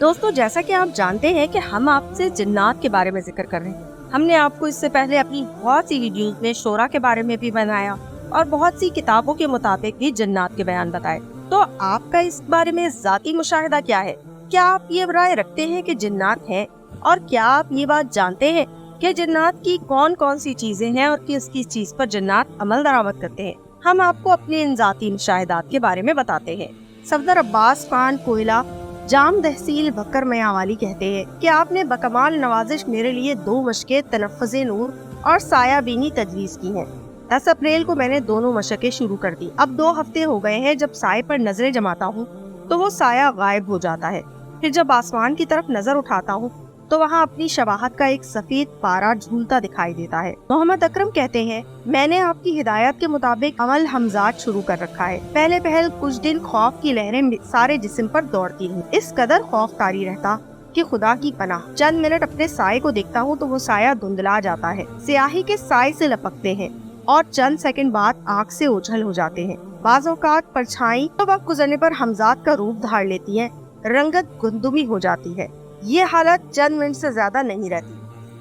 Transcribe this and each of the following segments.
دوستو، جیسا کہ آپ جانتے ہیں کہ ہم آپ سے جنات کے بارے میں ذکر کر رہے ہیں۔ ہم نے آپ کو اس سے پہلے اپنی بہت سی ویڈیوز میں شعرا کے بارے میں بھی بنایا اور بہت سی کتابوں کے مطابق بھی جنات کے بیان بتائے۔ تو آپ کا اس بارے میں ذاتی مشاہدہ کیا ہے؟ کیا آپ یہ رائے رکھتے ہیں کہ جنات ہیں؟ اور کیا آپ یہ بات جانتے ہیں کہ جنات کی کون کون سی چیزیں ہیں اور کس کس چیز پر جنات عمل درآمد کرتے ہیں؟ ہم آپ کو اپنے ان ذاتی مشاہدات کے بارے میں بتاتے ہیں۔ صفدر عباس خان کوئلہ، جام تحصیل بکر میاوالی کہتے ہیں کہ آپ نے بکمال نوازش میرے لیے 2 مشقیں تنفذ نور اور سایہ بینی تجویز کی ہیں۔ 10 اپریل کو میں نے دونوں مشقیں شروع کر دی۔ اب 2 ہفتے ہو گئے ہیں، جب سائے پر نظریں جماتا ہوں تو وہ سایہ غائب ہو جاتا ہے، پھر جب آسمان کی طرف نظر اٹھاتا ہوں تو وہاں اپنی شباہت کا ایک سفید پارا جھولتا دکھائی دیتا ہے۔ محمد اکرم کہتے ہیں، میں نے آپ کی ہدایت کے مطابق عمل حمزات شروع کر رکھا ہے۔ پہلے کچھ دن خوف کی لہریں سارے جسم پر دوڑتی ہیں، اس قدر خوف طاری رہتا کہ خدا کی پناہ چند منٹ اپنے سائے کو دیکھتا ہوں تو وہ سایہ دھندلا جاتا ہے، سیاہی کے سائے سے لپکتے ہیں اور چند سیکنڈ بعد آنکھ سے اوجھل ہو جاتے ہیں۔ بعض اوقات پرچھائی تو وقت گزرنے پر حمزات کا روپ دھار لیتی ہے، رنگت گندمی ہو جاتی ہے۔ یہ حالت چند منٹ سے زیادہ نہیں رہتی،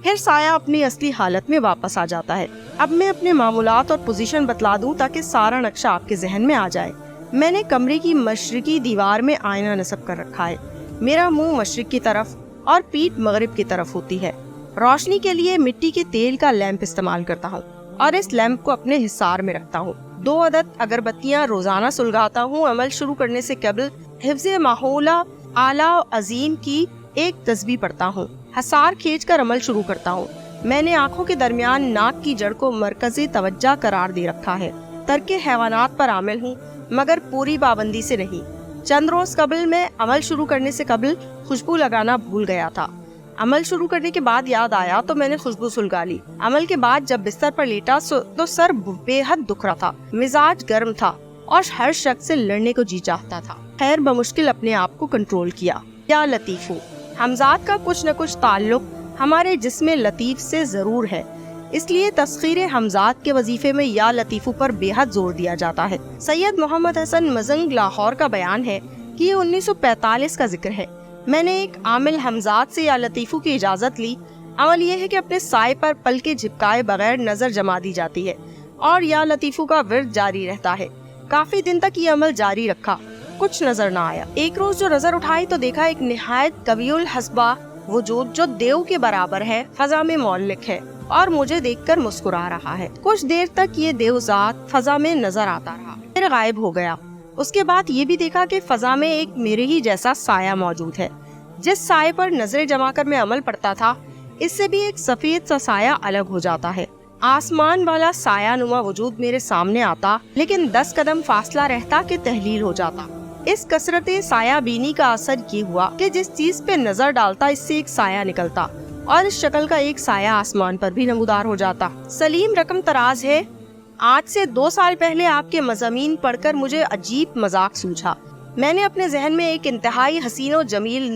پھر سایہ اپنی اصلی حالت میں واپس آ جاتا ہے۔ اب میں اپنے معمولات اور پوزیشن بتلا دوں تاکہ سارا نقشہ آپ کے ذہن میں آ جائے۔ میں نے کمرے کی مشرقی دیوار میں آئینہ نصب کر رکھا ہے۔ میرا منہ مشرق کی طرف اور پیٹھ مغرب کی طرف ہوتی ہے۔ روشنی کے لیے مٹی کے تیل کا لیمپ استعمال کرتا ہوں اور اس لیمپ کو اپنے حصار میں رکھتا ہوں۔ 2 عدد اگربتیاں روزانہ سلگاتا ہوں۔ عمل شروع کرنے سے قبل حفظ ماحولہ اعلیٰ و عظیم کی ایک تسبیح پڑھتا ہوں۔ حصار کھینچ کر عمل شروع کرتا ہوں۔ میں نے آنکھوں کے درمیان ناک کی جڑ کو مرکزی توجہ قرار دے رکھا ہے۔ ترک حیوانات پر عامل ہوں مگر پوری پابندی سے نہیں۔ چند روز قبل میں عمل شروع کرنے سے قبل خوشبو لگانا بھول گیا تھا۔ عمل شروع کرنے کے بعد یاد آیا تو میں نے خوشبو سلگا لی۔ عمل کے بعد جب بستر پر لیٹا تو سر بے حد دکھ رہا تھا، مزاج گرم تھا اور ہر شخص سے لڑنے کو جی چاہتا تھا۔ خیر بمشکل اپنے آپ کو کنٹرول کیا۔ یا لطیفو، حمزات کا کچھ نہ کچھ تعلق ہمارے جسم لطیف سے ضرور ہے، اس لیے تسخیر حمزات کے وظیفے میں یا لطیفو پر بے حد زور دیا جاتا ہے۔ سید محمد حسن مزنگ لاہور کا بیان ہے کہ یہ 1945 کا ذکر ہے۔ میں نے ایک عامل حمزات سے یا لطیفو کی اجازت لی۔ عمل یہ ہے کہ اپنے سائے پر پلکیں جھپکائے بغیر نظر جما دی جاتی ہے اور یا لطیفو کا ورد جاری رہتا ہے۔ کافی دن تک یہ عمل جاری رکھا، کچھ نظر نہ آیا۔ ایک روز جو نظر اٹھائی تو دیکھا ایک نہایت قوی الحسبہ وجود جو دیو کے برابر ہے، فضا میں معلق ہے اور مجھے دیکھ کر مسکرا رہا ہے۔ کچھ دیر تک یہ دیو ذات فضا میں نظر آتا رہا، پھر غائب ہو گیا۔ اس کے بعد یہ بھی دیکھا کہ فضا میں ایک میرے ہی جیسا سایہ موجود ہے۔ جس سائے پر نظریں جما کر میں عمل پڑھتا تھا، اس سے بھی ایک سفید سا سایہ الگ ہو جاتا ہے۔ آسمان والا سایہ نما وجود میرے سامنے آتا لیکن 10 قدم فاصلہ رہتا کہ تحلیل ہو جاتا۔ اس کثرت سایہ بینی کا اثر یہ ہوا کہ جس چیز پہ نظر ڈالتا اس سے ایک سایہ نکلتا اور اس شکل کا ایک سایہ آسمان پر بھی نمودار ہو جاتا۔ سلیم رقم تراز ہے، آج سے 2 سال پہلے آپ کے مضامین پڑھ کر مجھے عجیب مذاق سوچا۔ میں نے اپنے ذہن میں ایک انتہائی حسین و جمیل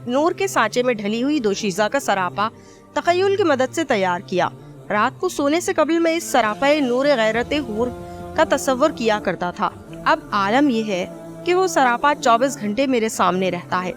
نور کے سانچے میں ڈھلی ہوئی دوشیزہ کا سراپا تخیل کی مدد سے تیار کیا۔ رات کو سونے سے قبل میں اس سراپے نور غیرت حور کا تصور کیا کرتا تھا۔ اب عالم یہ ہے کہ وہ سراپا 24 گھنٹے میرے سامنے رہتا ہے۔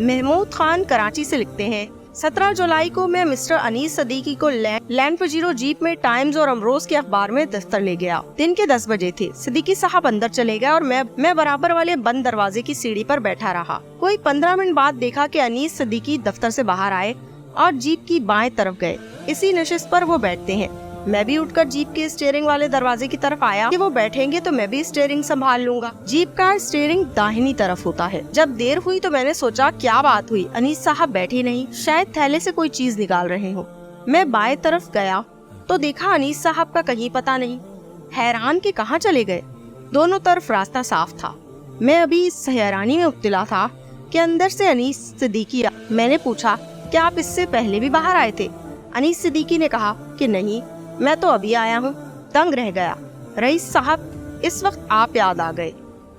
محمود خان کراچی سے لکھتے ہیں، 17 جولائی کو میں مسٹر انیس صدیقی کو لینڈ پجیرو جیپ میں ٹائمز اور امروز کے اخبار میں دفتر لے گیا۔ دن کے 10 بجے تھے۔ صدیقی صاحب اندر چلے گئے اور میں برابر والے بند دروازے کی سیڑھی پر بیٹھا رہا۔ کوئی 15 منٹ بعد دیکھا کہ انیس صدیقی دفتر سے باہر آئے اور جیپ کی بائیں طرف گئے۔ اسی نشست پر وہ بیٹھتے ہیں۔ میں بھی اٹھ کر جیپ کے اسٹیئرنگ والے دروازے کی طرف آیا کہ وہ بیٹھیں گے تو میں بھی اسٹیئرنگ سنبھال لوں گا۔ جیپ کا اسٹیئرنگ داہنی طرف ہوتا ہے۔ جب دیر ہوئی تو میں نے سوچا کیا بات ہوئی، انیس صاحب بیٹھے نہیں، شاید تھیلے سے کوئی چیز نکال رہے ہوں۔ میں بائیں طرف گیا تو دیکھا انیس صاحب کا کہیں پتہ نہیں۔ حیران کہ کہاں چلے گئے، دونوں طرف راستہ صاف تھا۔ میں ابھی اس حیرانی میں مبتلا تھا کہ اندر سے انیس صدیقی۔ میں نے پوچھا کیا آپ اس سے پہلے بھی باہر آئے تھے؟ انیس صدیقی نے کہا کہ نہیں، میں تو ابھی آیا ہوں۔ تنگ رہ گیا۔ رئیس صاحب، اس وقت آپ یاد آ گئے۔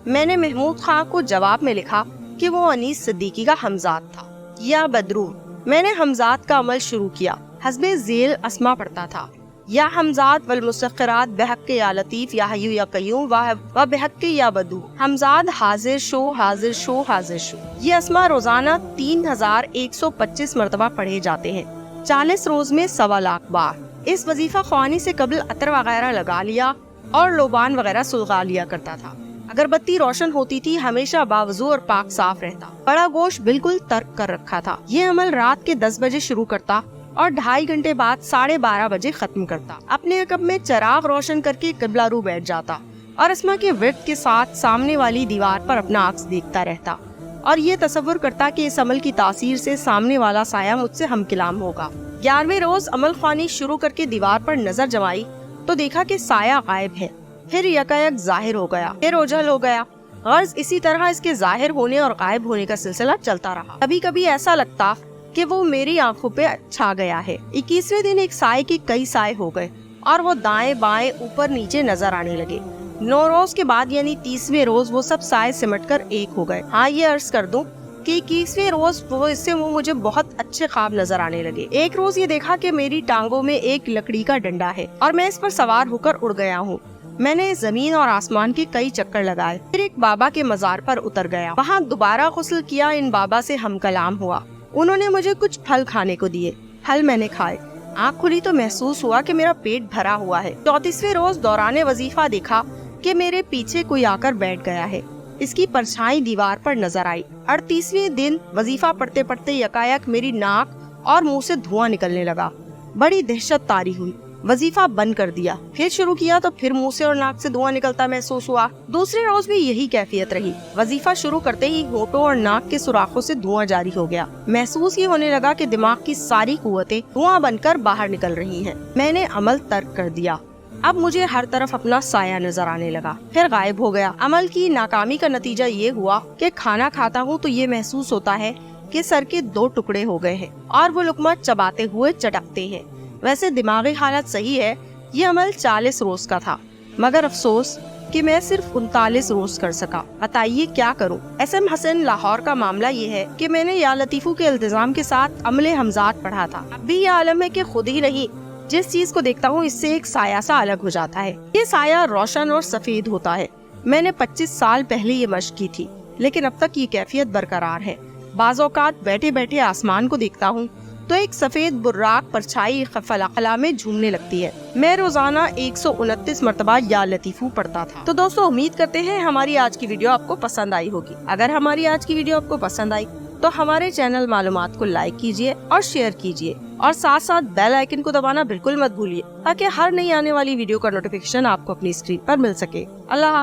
میں نے محمود خان کو جواب میں لکھا کہ وہ انیس صدیقی کا حمزات تھا۔ یا بدرو، میں نے حمزات کا عمل شروع کیا۔ حسب ذیل اسما پڑھتا تھا، یا حمزات والمسخرات بحق یا لطیف یا حیو یا قیوم و بحق یا بدو. حمزات حاضر شو حاضر شو حاضر شو. یہ اسما روزانہ 3125 مرتبہ پڑھے جاتے ہیں، 40 روز میں 1.25 لاکھ بار. اس وظیفہ خوانی سے قبل عطر وغیرہ لگا لیا اور لوبان وغیرہ سلغا لیا کرتا تھا. اگر بتی روشن ہوتی تھی ہمیشہ باوضو اور پاک صاف رہتا. بڑا گوشت بالکل ترک کر رکھا تھا. یہ عمل رات کے 10 بجے شروع کرتا اور 2.5 گھنٹے بعد 12:30 بجے ختم کرتا. اپنے عقب میں چراغ روشن کر کے قبلہ رو بیٹھ جاتا اور اسما کے ورد کے ساتھ سامنے والی دیوار پر اپنا عکس دیکھتا رہتا اور یہ تصور کرتا کہ اس عمل کی تاثیر سے سامنے والا سایہ مجھ سے ہم کلام ہوگا. 11ویں روز عمل خوانی شروع کر کے دیوار پر نظر جمائی تو دیکھا کہ سایہ غائب ہے. پھر یکایک ظاہر ہو گیا، پھر اوجھل ہو گیا. غرض اسی طرح اس کے ظاہر ہونے اور غائب ہونے کا سلسلہ چلتا رہا. کبھی کبھی ایسا لگتا کہ وہ میری آنکھوں پہ چھا گیا ہے. 21ویں دن ایک سائے کے کئی سائے ہو گئے اور وہ دائیں بائیں اوپر نیچے نظر آنے لگے. 9 روز کے بعد یعنی 30ویں روز وہ سب سائے سمٹ کر ایک ہو گئے. ہاں یہ عرض کر دوں کہ 21ویں روز وہ مجھے بہت اچھے خواب نظر آنے لگے. ایک روز یہ دیکھا کہ میری ٹانگوں میں ایک لکڑی کا ڈنڈا ہے اور میں اس پر سوار ہو کر اڑ گیا ہوں. میں نے زمین اور آسمان کے کئی چکر لگائے. پھر ایک بابا کے مزار پر اتر گیا. وہاں دوبارہ غسل کیا. ان بابا سے ہم کلام ہوا. انہوں نے مجھے کچھ پھل کھانے کو دیے. پھل میں نے کھائے. آنکھ کھلی تو محسوس ہوا کہ میرا پیٹ بھرا ہوا ہے. 34ویں روز دوران وظیفہ دیکھا کہ میرے پیچھے کوئی آ کر بیٹھ گیا ہے. اس کی پرچھائی دیوار پر نظر آئی. 38ویں دن وظیفہ پڑھتے پڑھتے یکایک میری ناک اور منہ سے دھواں نکلنے لگا. بڑی دہشت طاری ہوئی. وظیفہ بند کر دیا. پھر شروع کیا تو پھر منہ سے اور ناک سے دھواں نکلتا محسوس ہوا. دوسرے روز بھی یہی کیفیت رہی. وظیفہ شروع کرتے ہی ہونٹوں اور ناک کے سوراخوں سے دھواں جاری ہو گیا. محسوس یہ ہونے لگا کہ دماغ کی ساری قوتیں دھواں بن کر باہر نکل رہی ہیں. میں نے عمل ترک کر دیا. اب مجھے ہر طرف اپنا سایہ نظر آنے لگا. پھر غائب ہو گیا. عمل کی ناکامی کا نتیجہ یہ ہوا کہ کھانا کھاتا ہوں تو یہ محسوس ہوتا ہے کہ سر کے 2 ٹکڑے ہو گئے ہیں اور وہ لقمہ چباتے ہوئے چٹکتے ہیں. ویسے دماغی حالت صحیح ہے. یہ عمل 40 روز کا تھا مگر افسوس کہ میں صرف 39 روز کر سکا. بتائیے کیا کروں. SM حسن لاہور کا معاملہ یہ ہے کہ میں نے یا لطیفو کے التزام کے ساتھ عمل حمزات پڑھا تھا. اب بھی یہ عالم ہے کہ خود ہی نہیں جس چیز کو دیکھتا ہوں اس سے ایک سایہ سا الگ ہو جاتا ہے. یہ سایہ روشن اور سفید ہوتا ہے. میں نے 25 سال پہلے یہ مشق کی تھی لیکن اب تک یہ کیفیت برقرار ہے. بعض اوقات بیٹھے بیٹھے آسمان کو دیکھتا ہوں تو ایک سفید براق پرچھائی خلا میں جھومنے لگتی ہے. میں روزانہ 129 مرتبہ یا لطیفو پڑھتا تھا. تو دوستو امید کرتے ہیں ہماری آج کی ویڈیو آپ کو پسند آئی ہوگی. اگر ہماری آج کی ویڈیو آپ کو پسند آئی تو ہمارے چینل معلومات کو لائک کیجیے اور شیئر کیجیے اور ساتھ ساتھ بیل آئیکن کو دبانا بالکل مت بھولیے تاکہ ہر نئی آنے والی ویڈیو کا نوٹیفیکیشن آپ کو اپنی اسکرین پر مل سکے. اللہ